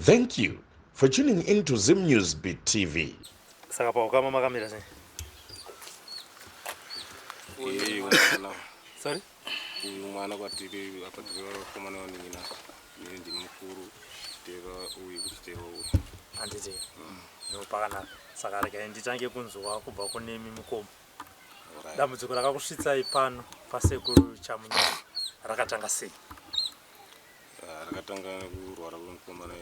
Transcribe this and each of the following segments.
Thank you for tuning in to Zim News Beat TV. Saka pa kama makamera sasa. Sorry? Umwana kwatiri apatira komana wanina ndi mukuru tera uyu kutera uyu Anditi. No pakana saka reka ndichange kunzwa kubva kune mimukoma. Dambudziko rakakusvitsa ipano pasekuru chamunyu rakatanga sei? Rakatanga kurwara kwemukomana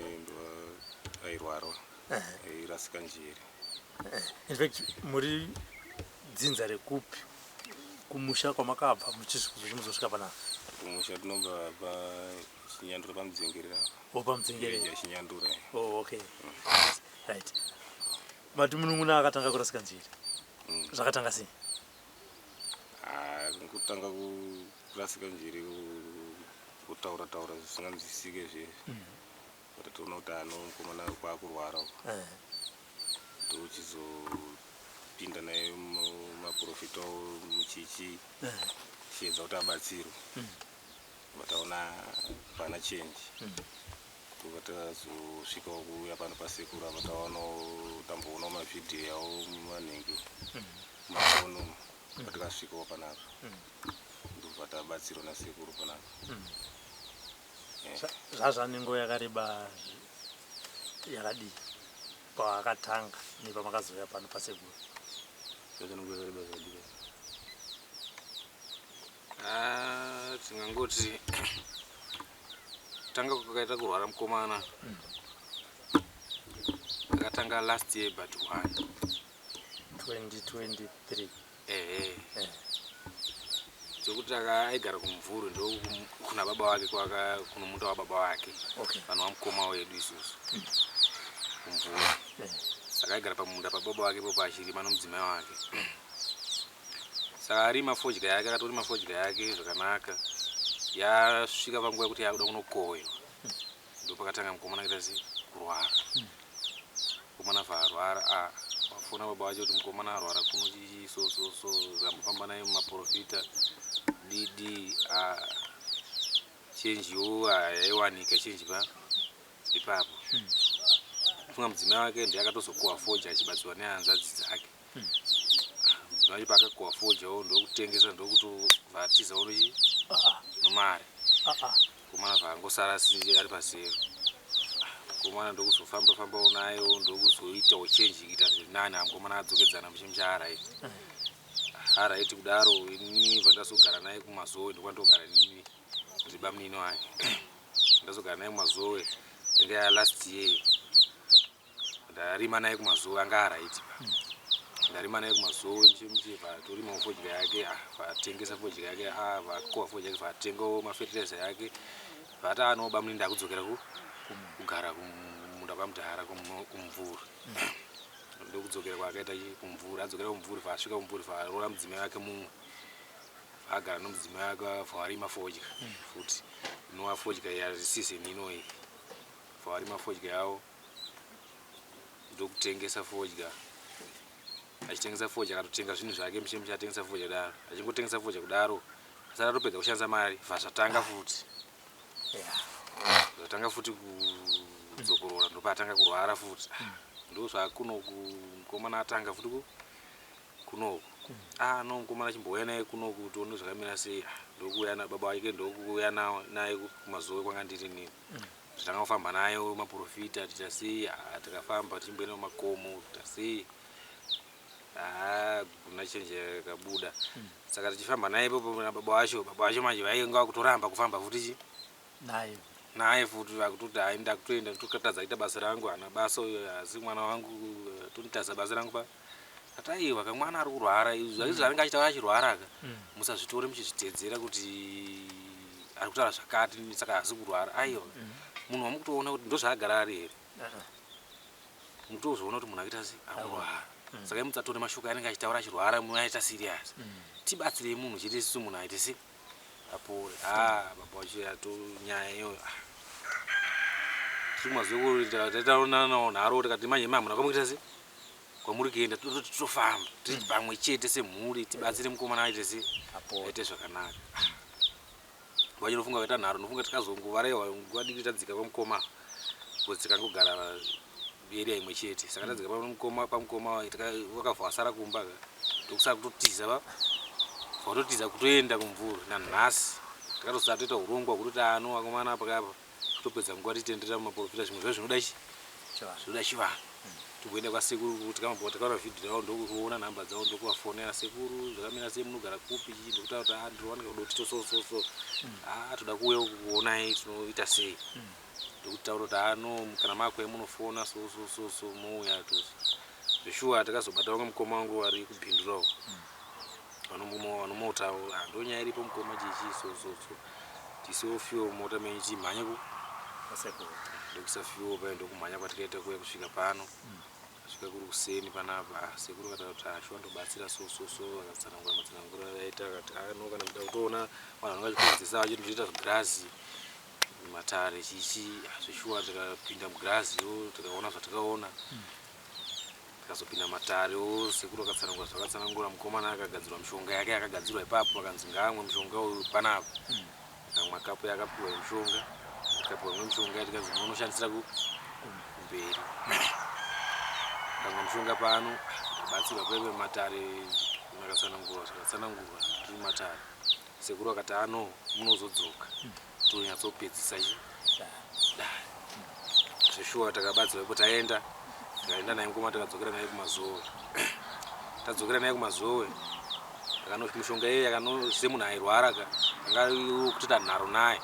airwara airasika njere. In fact muri dzinza rekupi kumusha kwamakabva muchizvikuzo chimuzosvika panapa. Kumusha tinobva pachinyandura pamudzengerera. Pamudzengerera chinyandura. Oh, okay. Right. Mati munun'una akatanga kurasika njere. Zvakatanga sei? Kutanga kurasika njere kutaura zvisinganzwisike zvese. Toona kuti mukomana kwakurwara tochizopinda naye mumaprofita muchichi chiedza kuti abatsirwe vataona pana change vatazosvikawo kuuya pano pasekuru tamboona mavhidhiyo yawo mumanhenge mafono vatikasvikawo panapa ndobva tabatsirwa nasekuru panapa. Zvazvanengo yakareba yakadii paakatanga nepamakazoya pano pasekuru? Tingangoti tanga kwakaita kurwara mukomana akatanga last year but 2023. Zokuti aigara kumvuri ndo kuna baba wake kuno munda wa baba wake vanhu vamukoma wedu isusu kumvuri. Saka aigara pamunda pababa wake po pachirima nomudzimai wake. Saka arima fodya yake akatorima fodya yake zvakanaka yasvika panguva yekuti yakuda kunokohwewa ndo pakatanga mukomana kuita sei kurwara. Mukomana vharwara wafona baba wacho kuti mukomana arwara kuno chichisososo zambofamba naye mumaprofita didi chenjiwo yaiwanika chenji ipapo. Funga mudzimai wake ndiye akatozokohwa fodya achibatsirwa nehanzvadzi dzake. Mudzimai wacho paakakohwa fodyawo ndokutengesa ndokutovhatizawo nomari. Mukomana vhangosara ari pasero. Mukomana ndokuzofamba nayo ndokuzoitawo chenji kuita zviri nani mukomana adzokedzana muchimu chaaraiti. Araiti kudaro inini vandazogara naye kumazowe ndokwandogara nini ndibamunini wake. Ndazogara naye kumazowe ndenge last year. Ndarima naye kumazowe anga araiti. Ndarima naye kumazowe muchimva torima fodya yake vatengesa fodya yake vakohwa fodya yake vatengawo mafertilizer yake vati anobamunini ndakudzokera kugara kumunda kwamudhara kumvuri. Ndokudzokera kwakaita kumvuri adzokera kumvuri vasvika kumvuri varora mudzimai wake mumwe agara nomudzimai wake varima fodya futi inova fodya yaseason inoyi varima fodya yawo ndokutengesa fodya achitengesa fodya akatotenga zvinhu zvake muchemu chatengesa fodya kudaro achingotengesa fodya kudaro asati atopedza kushandisa mari zvazvatanga futi zvatanga futi kudzokorora ndopatanga kurwara futi ndozvakunoku mukomana atanga futi kunoku no mukomana chimbouya naye kunoku tione zvakamira sei ndokuuya nababa wake ndokuuya naye kumazowe kwanga ndiri nini titanga kufamba naye maprofita tiita sei tikafamba tichimboenda mumakomo tiita sei kuna chenje yakabuda. Saka tichifamba naye ipopo nababa wacho manje vainga vakutoramba kufamba futi naye futi vakutoti aenda kutoenda tokatadza kuita basa rangu ana basa asi mwana wangu tonitaza basa rangu pa ataiwa kamwana ari kurwara izvi zvanenge achitaura achirwara aka musazvitore muchizvitedzera kuti ari kutaura zvakati saka asi kurwara aiwa munhu wamukutoona kuti ndozvaagara ari here mukutozoona kuti munhu akuita sei akurwara. Saka mutsatore mashuka anenge achitaura achirwara munaita serious tibatsirei munhu chete isusu munhu aite sei apore. Baba wacho yatonyaya iyoyo timazotaona nharo tikati manje mamuna kwamukuita sei kwamuri kuenda totofamba tiri pamwe chete semhuri tibatsire mukomana aite sei aite zvakanaka. Vachinofunga kuita nharo nofunga tikazongovarewa nguva diki tadzika kwamukoma kuti kangogara area imwe chete saka tadzika pamukoma wakavhasara kumba ndokusaka kutotiza vatotiza kutoenda kumvura nanhasi takatosara toita urongwa kuti ano akomana apa kapa kutopedza nguva titenderera mumaprofita zvimwe zvazvo zvinoda chivanhu tigoenda kwasekuru kuti kamabva takaona vhidhio yavo ndokuona nhamba dzavo ndokuvafonera sekuru zvakamira sei munogara kupi ndokutaura kuti ndinowanika kudoti tosososo toda kuuya kuonai tinoita sei ndokutaura kuti ano kana makwe munofona sosososo mouya tosi zveshuwa takazobata vamwe mukoma wangu vari kubhindurawo vanomotawo ndonyaya iripo mukoma chichi sososo tisiwo fuel mota menyu timhanye ndokusafio pae ndokumhanya kwatikaita kuya kusvika pano asvika kuri kuseni panapa sekuru kataura kuti ashwa ndobatsira sososo akatsanangura aita akati ano kana kuda kutoona vanhu vangachikuedzesa vachiti ndoita zvegirazi matare chichi zveshuwa tikapinda mugiraziyo tikaona zvatikaona tikazopinda matarewo sekuru akatsanangura zvakatsanangura mukomana akagadzirwa mishonga yake yakagadzirwa ipapo akanzi ngaamwe mushonga uyu panapo akamwa kapu yakapiwa mushonga kapu imwe mushonga tikanzi munoshandisira kumberi akamwa mushonga pano abatsirwa pepe matare akatsanangurwa zvakatsanangurwa tiri matare sekuru akati ano munozodzoka tonyatsopedzisa zveshuwa takabatsirwa ipo taenda naye mukoma takadzokera naye kumazowe tadzokera naye kumazowe mishonga iye semunhu airwara anga kuti tanharo naye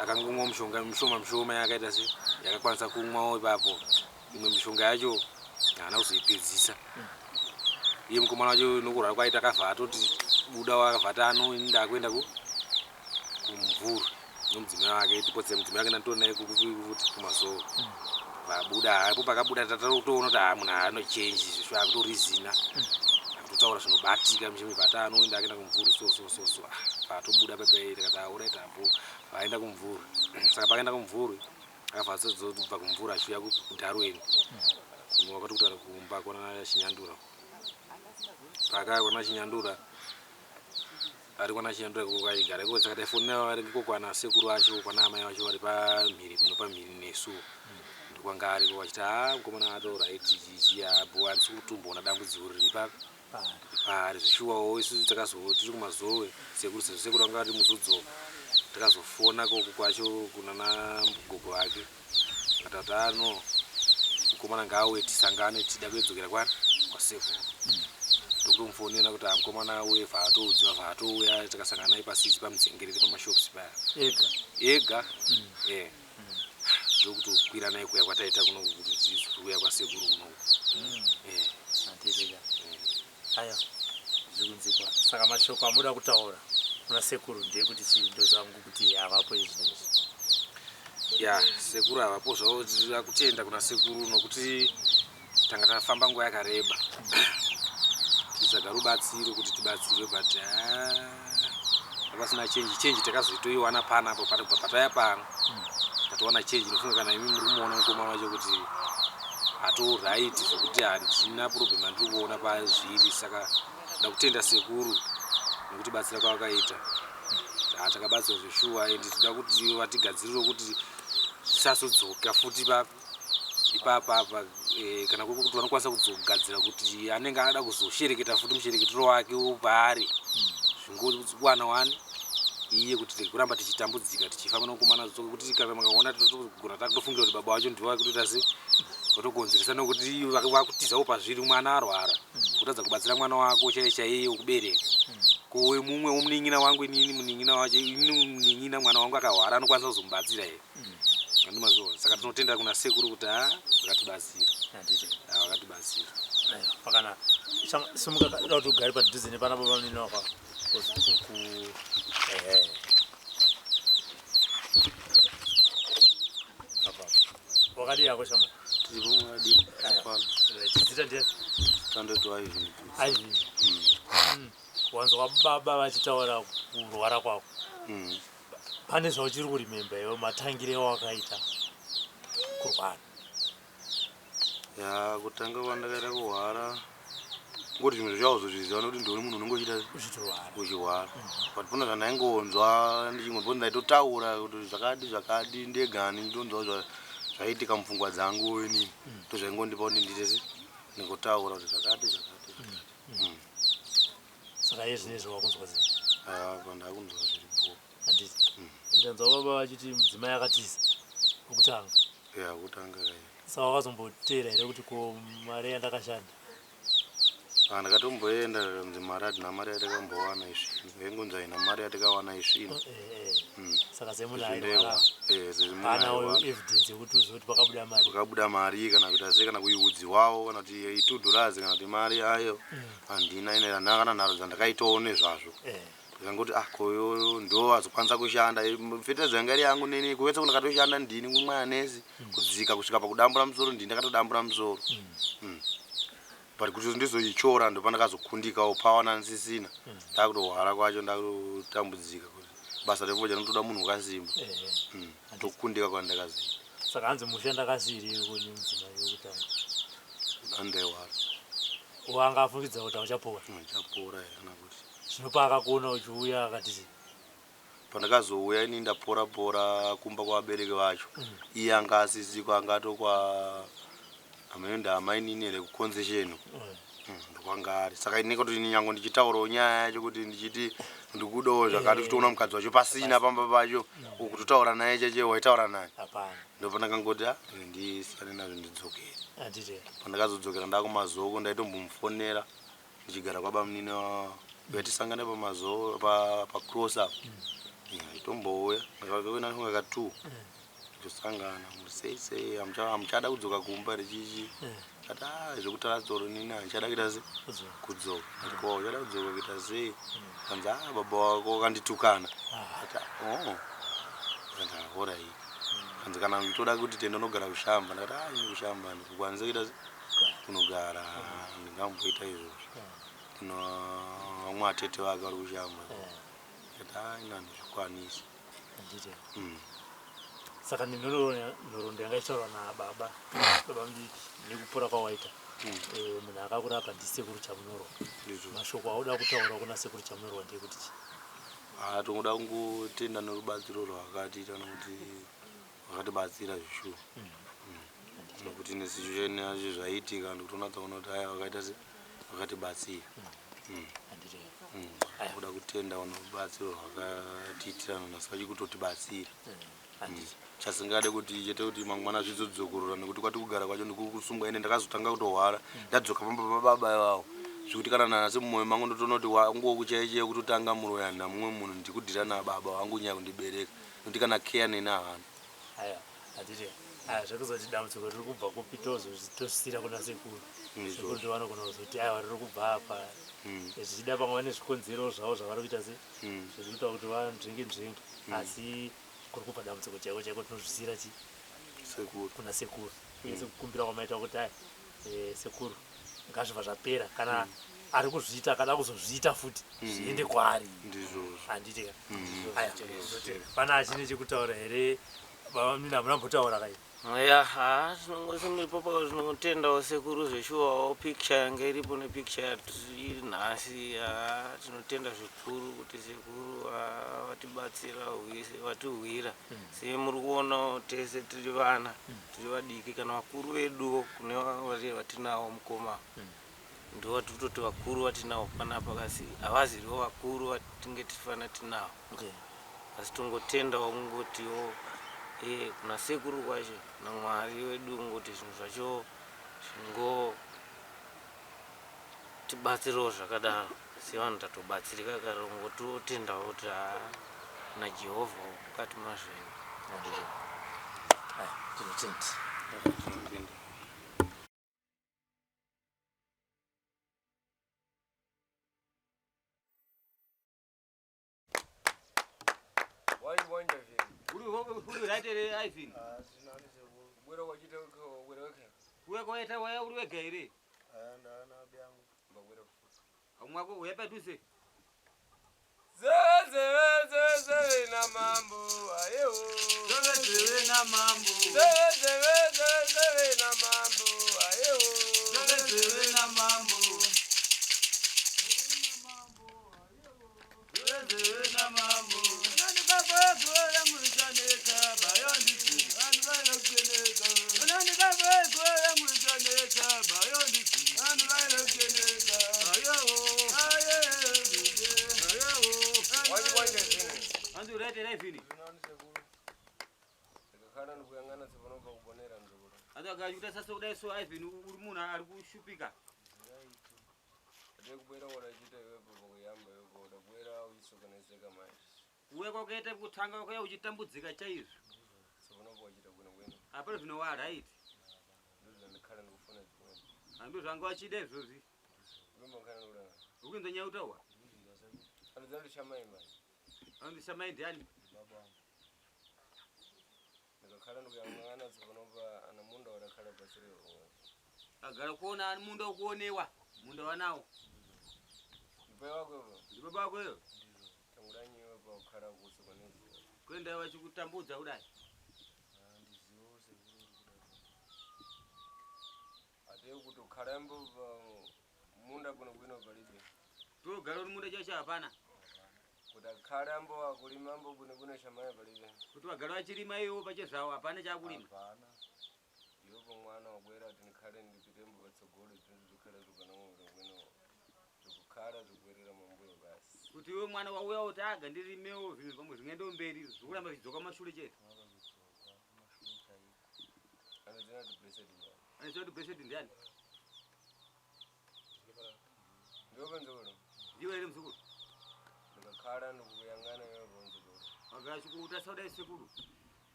akangomwa mushonga mishoma yakaita se yakakwanisa kumwawo ipapo imwe mishonga yacho haana kuzoipedzisa iye mukomana wacho nokurwara kwaita akavha atoti buda wakavhata ano ini ndakuenda kumvura nomudzimai wake tipotse mudzimai wake ndanditori naye kuti kumazowe vabuda hapo pakabuda tatoona kuti munhu anochenji akutorizina akutotaura zvinobatika mishemivhata anoenda akaenda kumvuri sosososo vatobuda pepe tikati auraiti apo vaenda kumvuri saka pakaenda kumvuri akavhatsadzobva kumvuri achiuya kudharweni wakati kuti ari kumba kuona chinyandura pakakona chinyandura ari kuona chinyandura kukaigara iko saka taifonera ariko kwana sekuru acho kwana amai vacho vari pamhiri nesu kwanga ariko wachiti mukomana ato raiti chichi apo handisi kutomboona dambudziko riri pari zvishuwawo isusu takazotiri kumazowe sekuru anga ari muzodzoka takazofona koko kwacho kunana gogo wake akati ano mukomana ngaauye tisangane tida kuedzokera kwasekuru ndokutomufonera kuti mukomana auye vhaatoudziwa vhaatouya takasangana naye pasisi pamudzengerere pamashops paya ega ndokuti kukwira naye kuya kwataita kuno kuti kuya kwasekuru kunoku aya zvikunzikwa saka mashoko amuda kutaura kuna sekuru ndeyekuti chindo zangu kuti havapo izvinezvi sekuru havapo zvavo tiri kutenda kuna sekuru nokuti tanga tafamba nguva yakareba tichitsvaga rubatsiro kuti tibatsirwe but hapasina chenji takazoitoiwana panapo pataya pano tatowana chenji inofunga kana imi muri kumuona mukoma wacho kuti hatoright zvokuti handina problem andiri kuona pazviri saka nda kutenda sekuru nekuti batsira kwavakaita takabatsirwa zveshuwa ende tida kuti vatigadzirire kuti tisazodzoka futi ipapa kana kuti vanokwanisa kuzogadzira kuti anenge ada kuzoshereketa futi mushereketero wake paari zvingowana wani iye kuti kuramba tichitambudzika tichifamba nokumana kuti kana makaona totogona takutofungira kuti baba wacho ndiwa kutoita se votogonzeresa nokuti vakutizawo pazviri mwana arwara kutadza kubatsira mwana wako chaiye wekubereka kowe mumwe womunin'ina wangu inini munin'ina wacho ini munin'ina mwana wangu akarwara anokwanisa kuzomubatsira here andimazoona saka tinotenda kuna sekuru kuti vakatibatsira pakana simukada kuti ugari padhuze nepanapo pamunini wako wakadi yako shama tiripo mwadi chidzita ndiye tandoto Ivan wanzwa baba vachitaura kurwara kwako pane zvauchiri kurimemba iwe matangire wakaita kurwara kutanga kwandakaita kurwara ngoti zvimwe zvazozviziva nokuti ndori munhu unongochita uchiwara but pona zvandaingonzwa ndichimwe po ndaitotaura kuti zvakati ndegani ndonzwa zvaitika mupfungwa dzangu inini ndozvaingondipa kuti nditese ndingotaura kuti zvakati saka izvezvo wakunzwa sei? apa ndakunzwa zviripo handiti ndanzwa baba vachiti mudzimai akatiza wokutanga kutanga saka wakazomboteera here kuti ko mari yandakashanda? ndakatomboenda mari hatina mari yatakambowana isvino aingonzi haina mari yatakawana isvino saka semunhu airwara kana evidence yekuti uzoti pakabuda mari kana kuita sei kana kuiudzi wavo kana kuti $2 kana kuti mari ayo handina ine kana nharo dzandakaitawo nezvazvo ndikangoti koyo ndo azokwanisa kushanda fete dzangari yangu nini kuwetse ndakatoshanda ndini kumwanesi kudzika kusvika pakudambura musoro ndini ndakatodambura musoro but kuti ndizoichora ndo pandakazokundikawo pawana nsisina ndakutohwara kwacho ndakutotambudzika kuti basa refoja rinotoda munhu wakasimba ndokundika kwandakaziva saka hanzi mushanda kasiri kuni mudzimai wekutanga andaiwara wanga afungidza kuti uchapora here kana kuti zvino paakakuona uchiuya akati pandakazouya ini ndapora kumba kwabereki vacho iye anga asisiko angatokwa amenda amainini here kukonzesheno ndokwangari saka ineka kuti ninyango ndichitaurawo nyaya yacho kuti ndichiti ndikudawo zvakati kutoona mukadzi wacho pasina pamba pacho ukutotaura naye cheche waitaura naye ndopandakangoti ndisiyane nazvo ndidzokere pandakazodzokera ndakumazoko ndaitombomufonera ndichigara kwabamunini yatisangane pamazoo pacross up itombouya ndakakena 2 tosangana musei hamuchada kudzoka kumba rechichi ati zvekutaura tsoro nini handichada kuita sei kudzoka ndiko uchada kudzoka kuita sei kanzi baba wako wakanditukana ati ndakora iyi kanzi kana nditoda kuti tenda unogara kushamba ndakati kushamba ndikukwanisa kuita sei kunogara ndingamboita izvozvo kuna vamwe atete vake vari kushamba ati ina ndizvikwanisa saka nhoroondo yangaitaurwa nababa mudiki nekupora kwawaita munhu akakurapa ndisekuru chamunyorwa mashoko auda kutaura kuna sekuru chamunyorwa ndekuti tongoda kungotenda nerubatsiro rwakatiita nokuti vakatibatsira zvishuwa nokuti nesituation yacho zvaiitika ndikutonatsaona kuti aya vakaita se vakatibatsira kuda kutenda nerubatsiro rwakatiitira nhasi vachikutotibatsira chasingade kuti chete kuti mangwana zvizodzokorola nekuti kwati kugara kwacho ndikukusungwa ine ndakazotanga kutohwara ndadzoka pamba pababa ivavo zvekuti kana nhasi mumwoyo mangu ndotoona kuti wangokuchaichaiye kutotanga muroyana mumwe munhu ndikudhira nababa wangu nyaya kundibereka nokuti kana keya neni hahana zvekuzoti dambudziko riri kubva kupitozo tosisira kuna sekuru sekuru ndivanogona kuzoti aiwa riri kubva apa zvichida pamwe nezvikonzero zvavo zvavari kuita se zvirikuita kuti vanzvenge asi kuri kubva dambudziko chaiko chaiko tinozvisira kuna sekuru sekukumbira kwamaita kuti sekuru ngazvibva zvapera kana ari kuzviita kana kuzozviita futi zviende kwaari handitika pana achine chekutaura here mina hamuna mbotaura kai tinongotendawo sekuru zveshuwawo picture yange iripo nepicture iri nhasi tinotenda zvikuru kuti sekuru vatibatsira vatihwira semuri kuonawo tese tiri vana tiri vadiki kana vakuru veduwo kune vatinawo mukoma ndo tototi vakuru vatinawo panapa kasi havaziriwo vakuru vatinge tifana tinawo asi tongotendawo kungotiwo kuna sekuru kwacho naMwari wedu ngoti zvinhu zvacho zvingotibatsirawo zvakadaro sevanhu tatobatsirika kare ngototendawo kuti naJehovha mukati mazvenyu zena mambo nani kakwegwera mulitaneka bayondiki anu bailokeneka nani kakwegwera mulitaneka bayondiki anu bailokeneka ayowo andu urete raivini andu akajuta sasa kudai so aivini uri munhu ari kushupika uwe kwakaita kutanga kwakauya uchitambudzika chaizvo apari zvino waraiti handu zvanga wachida izvozvi ukunzwa nyaya utawa andishamai ndiani agara kuona ani munda wekuonewa munda wanawo ndibaba wako iyo kuenda vachikutambudza kudai kuti ukhalambo munda kuno kwino palibe togara uri munda chacho hapana kuti akhalambo akulimambo kuno kwino shamaya palibe kuti vagara vachirima iwo pachezvavo hapana chakulima iwopo mwana wabwera kuti ndikhale ndipitembo patsogolo zvinhu zvikhala zvikanamuro kwino zvikukhala zvikwerera mambuyo basi kuti iwe mwana wauya kuti aga ndirimewo zvinhu pamwe zvingaendawo mberi zvikuramba zvidzoka mashure chete anozina kuti blessed man aniziva kuti blessed ndiani ndiopanzokolo ndiwe here muzukuru ndikakhala ndikuyangana iwopo muzukuru wagara chikuuta saudai sekuru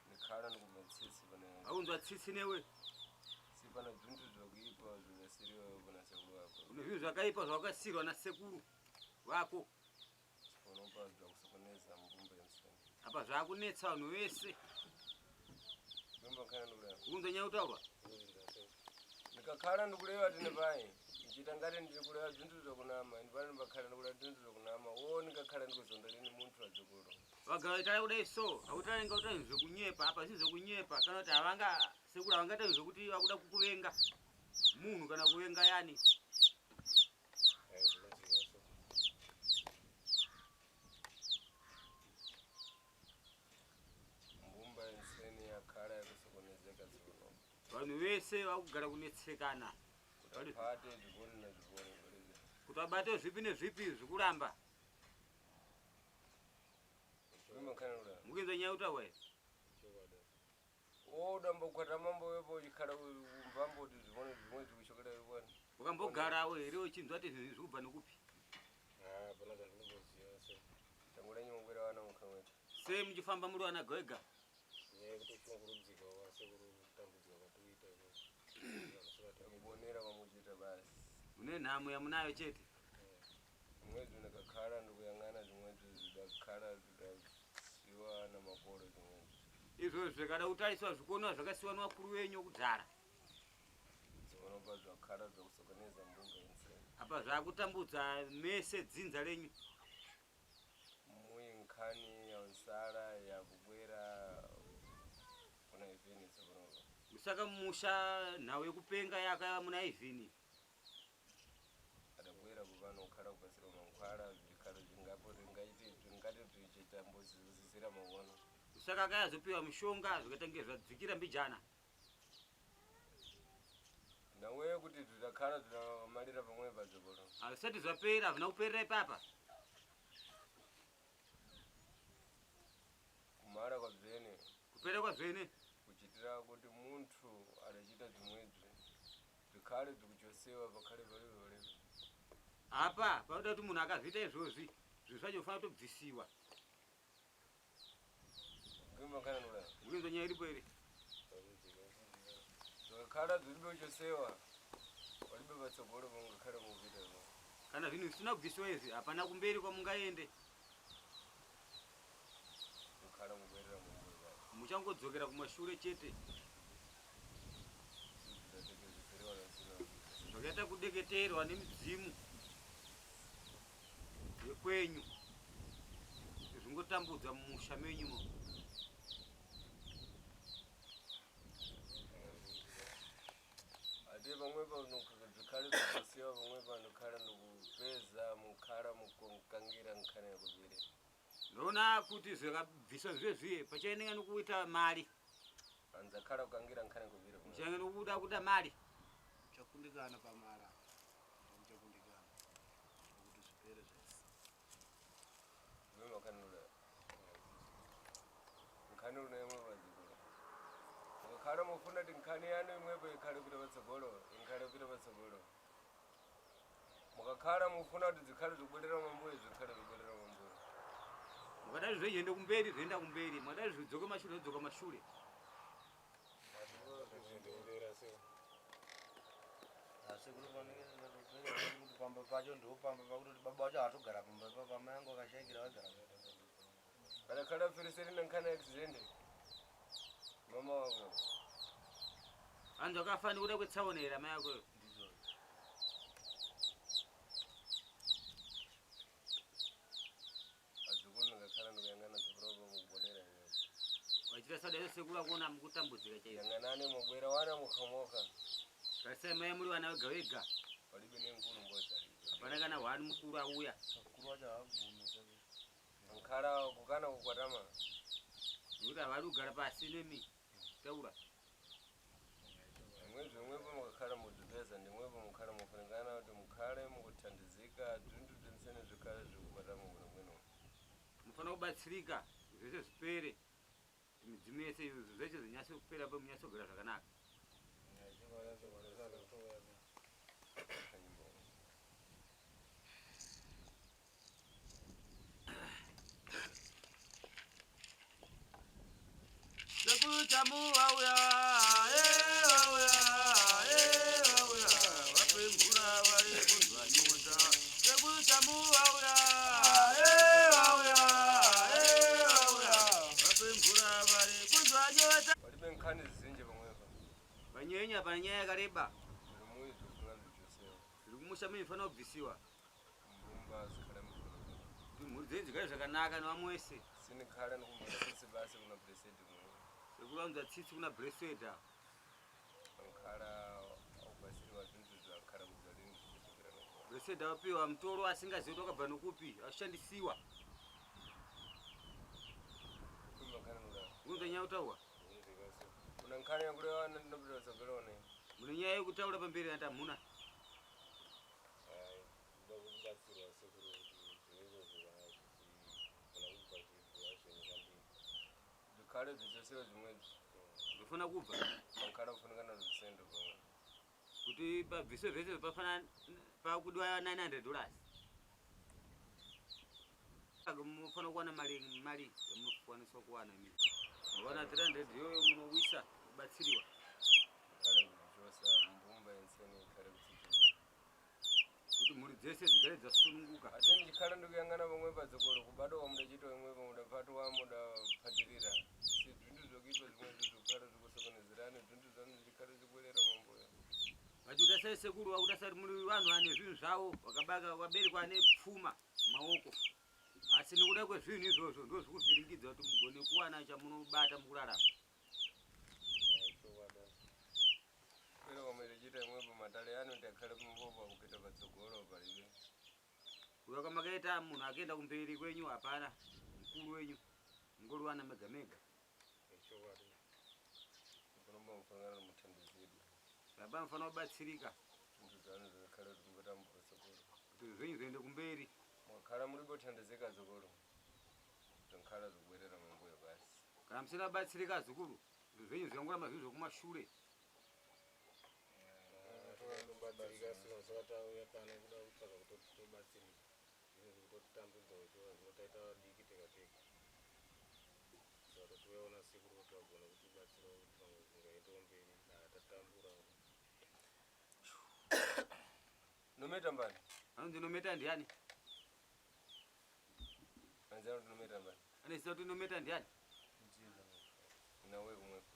ndikhala ndikubva tsitsi pane aunzwa tsitsi newe sipana zvintu zvakuipa zvikasiriwa iwopo nasekuru wako une zvinhu zvakaipa zvawakasirwa nasekuru wako unopa zvakusokoneza mbumba yemuseni apa zvakunetsa vanhu vese ndombakhala ndikudai ukunzwa nyaya utaurwa ndikakhala ndikuleva tine pai ndichita ngati ndiri kuleva zvintu zvakunama ndipane ndimbakhala ndikuleva zvintu zvakunama wo ndikakhala ndikuzonda lini muntu wadzukuru vagara vaitala kudai so hautaringa kuti zvinhu zvekunyepa apa zvinhu zvekunyepa kana kuti havanga sekuru havangaita zvinhu zvokuti vakuda kukuvenga munhu kana kuvenga yani mbumba yenseni yakhala yakusokonezeka zvono vanhu vese vakugara kunetsekana pate zvivoni nazvivoni kuti vabate zvipi nezvipi zvikuramba mukinzwa nyaya utaurwa here odambokwata mambo wepo uchikhala umbambo kuti zvivoni zvimwe zvikushokera ivoni wakambogarawo here uchinzwa kuti zvinhu zviri kubva nekupi tangura nyongwera vana mukamweta sei muchifamba muri vana gwega takubonera kwamuchita basi mune nhamo yamunayo chete zvimwezvi ndikakhala ndikuyang'ana zvimwezvi zvidakhala zvidasiwa namakolo zvimwezvi izvozvo zvikada kutariswa zvikuonwa zvakasiwa nevakuru venyu kudhara dzinopa zvakhala zvakusokoneza mbumba yenseni apa zvakutambudza mese dzinza renyu muyi nkhani yansara yakubwera kuna ivhini sekunova saka musha nhau yekupenga yakava muna ivhini adabwera kuvana kukhala kupasira mankhwala zvikhalo zvingapo ringaiti zvingati zvichitambozisira maono saka akayazopiwa mishonga zvikatange zvadzikira mbijana nawe kuti zvitakhala zvinamalira pamwe padzokolo hazvisati zvapera havina kuperera ipapa kumhara kwabvene kupera kwazvene kuchitira kuti muntu adachita zvimwezvi zvikhale zvikuchosewa pakhale palive apa panoda kuti munhu akazviita izvozvi zvinhu zvacho ufanira kutobvisiwa ngimakhala nolaa ukinzwa nyaya iripo here zvakakhala zviribe kuchosewa palibe patsogolo pamungakhala mukupita zvo kana zvinhu zvisina kubvisiwa izvi hapana kumberi kwamungaende mukhala mubwerera mumbuyo muchangodzokera kumashure chete zvidatekezviseriwa nasina zvakaita kudeketerwa nemidzimu yekwenyu zvingotambudza mumusha menyumo ate pamwe pano zvikhale zvakasiwa pamwe pano khala ndikupeza mukhala mukangira nkhani yakuvire ndona kuti zvikabviswa zvezviye pachainenge nokuita mari anza khala kukangira nkhani kubira kumwe chainenge nokuda kuda mari chakundikana pamara chakundikana kuti zvipere zvese wewe wakanula nkhani unemwe vadzikolo wakhala mufuna kuti nkhani yanu imwepo ikhale kupita patsogolo inkhale kupita patsogolo mukakhala mufuna kuti zikhale zikubwerera mambuyo zikhale zikubwerera mambuyo mukadai zvechiende kumberi zvoenda kumberi mukadai zvidzoke mashure zvodzoka mashure asi kuti kuti pamba pacho ndopamba pakuti baba wacho hatogara pamba pama yangu akashaikira vagara kana khala firiseri nankhani accident mama wako anzi akafani kuda kwetsaonera mai yako adzukulu ngakhala ndikuyang'ana tsopanopo mukubonera iwepo wachita sada yose kula kuona mukutambudzika chaizo yang'anani mubwera wana mukhamoka kasai mai muri vana vega vega palibe nenkulu mbodzi alipo hapana kana hwani mukuru auya mukuru wacho havhumi nkhala kukana kukwatama nokuti havari kugara pasi nemi taura imwepo mukakhala mudhipeza ndimwepo mukhala mufanikana kuti mukhale mukuthandizika zvintu tinsene zvikhale zvikukwatama bwinobwino mufana kubatsirika zvese zvipere midzimu yese izvo zveshe zvinyase kupera pa munyase kugara zvakanaka sekutamu wauya wauya vapemvura vari kunzwa nyota sekutamu wauya vapemvura vari kunzwa nyota palibe nkhani zizinji pamwepo panyenya pana nyaya yakareba zviri muizvo kuna zvichosewa zviri kumusha mifana kubvisiwa mbumba zikhale mukulu kuti mhuri dzenyu dzigare zvakanaka nevamwese sini khale ndikumbona tsitsi basi kuna presidi mwe sekulanza tsitsi kuna bresweda ankhala aubasiriwa zvintu zvakhala mudzalini zvichichokera nokona bresweda wapiwa mutoro asingazivi kuti wakabva nokupi ashandisiwa kumakhana nuda unza nyaya kutaura kuna nkhani yakulewa ndinopita tsogolone mune nyaya yekutaura pamberi ati hamuna zvikhale zvichosewa zvimwezvi ndofana kubva ankhala kufunikana zvisendo pamwe kuti pabviso zvese pafana pakudiwa $900 mufana kuwana mari yamunokwaniswa kuwana imi mawana 300 iyoyo munowisa kubatsiriwa zikhale kuzichosa mbumba yensene ikhale kuchichosa kuti mhuri dzese dzigare dzasununguka ate ndichikhale ndikuyang'ana pamwe padzikolo kubatowa mudachitwa imwepo mudapatuwa mudaphatirira si zvintu zvokuitwa zvimwezvi zvokhale zvikusokonezerani zvintu zvanu zvichikhale zvikubwerera mambuyo vati utasai sekuru wakutasari muri vanhu vane zvinhu zvavo wakaberekwa nepfuma maoko asi nekuda kwezvinhu izvozvo ndo zvikuvhiringidza kuti mugone kuwana chamunobata mukurarama kwera kwamwe tichiita imwepo matale anu kuti akhale pambopo akupita patsogolo palibe kuya kwamakaita munhu akaenda kumberi kwenyu hapana mukuru wenyu mungori wana mega mega kunomba mufanana nomuthandizidwa baba mufana kubatsirika zvintu zvanu zvikhale kuti mbotambuka tsogolo kuti zvenyu zviende kumberi mwakhala muri kuthandizika dzikolo zvinkhala zvikubwerera mambuyo basi kana musina kubatsirika zukuru zvenyu zvingangoramba zvinhu zvokumashure nometa mbani anonzi nometa ndiani anzana kuti nometa mbani anoziva kuti nometa ndiani nawe kumwepo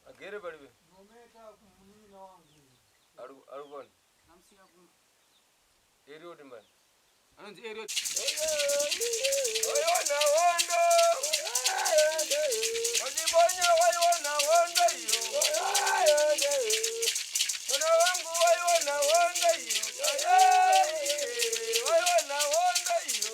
agere palibe alukoni erioti mbani anonzi eriot waiona wondo wachibonya waiona wondo iyo mwana wangu waiona wondo iyo waiona wondo iyo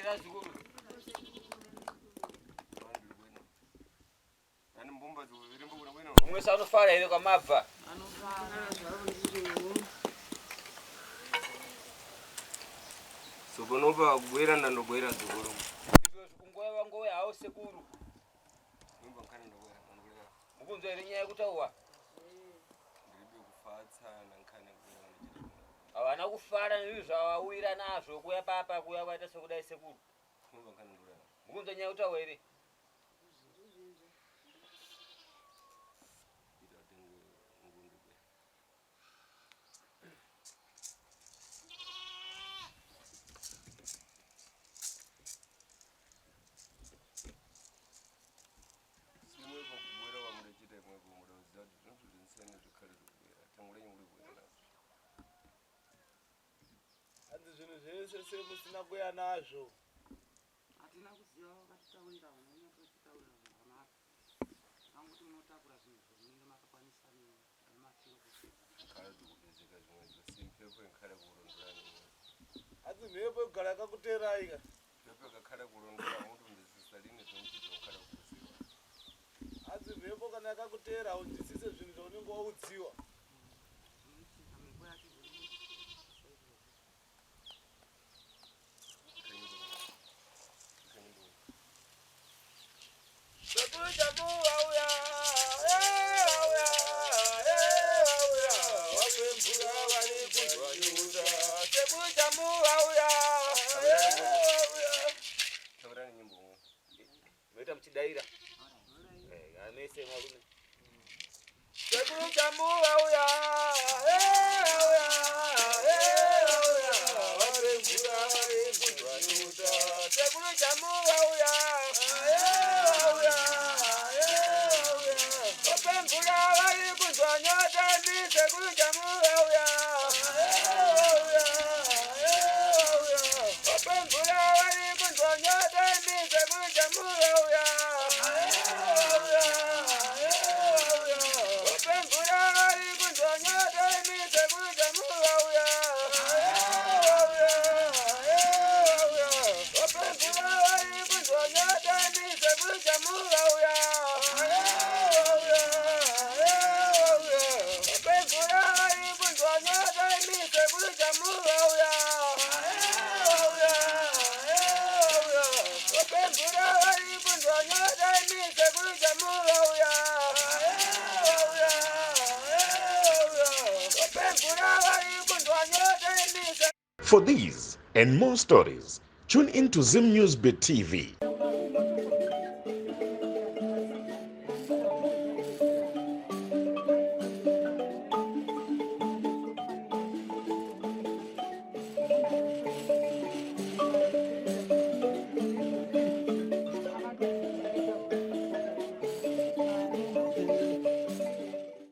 Era zikuru. Ani mbumba zirimbo kuna bwino. Umwe sanofara ile kwa mabva. Sobonoba kubwera ndandobwera zikuru. Izvo zikungoya ngoya hawo sekuru. Nyumba nkana ndobwera ndobwera. Mukunzo ile nyaya kutawa. Ndiribe kufatsa nankana kubwera ndijira. Awana kufara ndizvo awira nazvo kuya papa kuya kwaita sekudai sekuru. Nyumba nkana ndobwera. Mukunzo nyaya kutawa ere. Zvinhu zvese musina kuya nazvo. Hatina kuziva vakatitaurira vanonyanya kutitaurira zvakanaka. Vanguti munotakura zvinhu zvinenge makakwanisa nemafiro kuti. Kazi kudezeka zvimwe zvose mpepo inkara kurondorana. Asi mhepo yekugara yakakuterai ka. Mpepo yakakara kurondora muntu ndisisa lini zvinhu zvokara kuziva. Asi mhepo kana yakakutera unzwisise zvinhu zvaunenge waudziwa. Mchidaira. Anese malume. For these and more stories, tune in to Zim News Bit TV.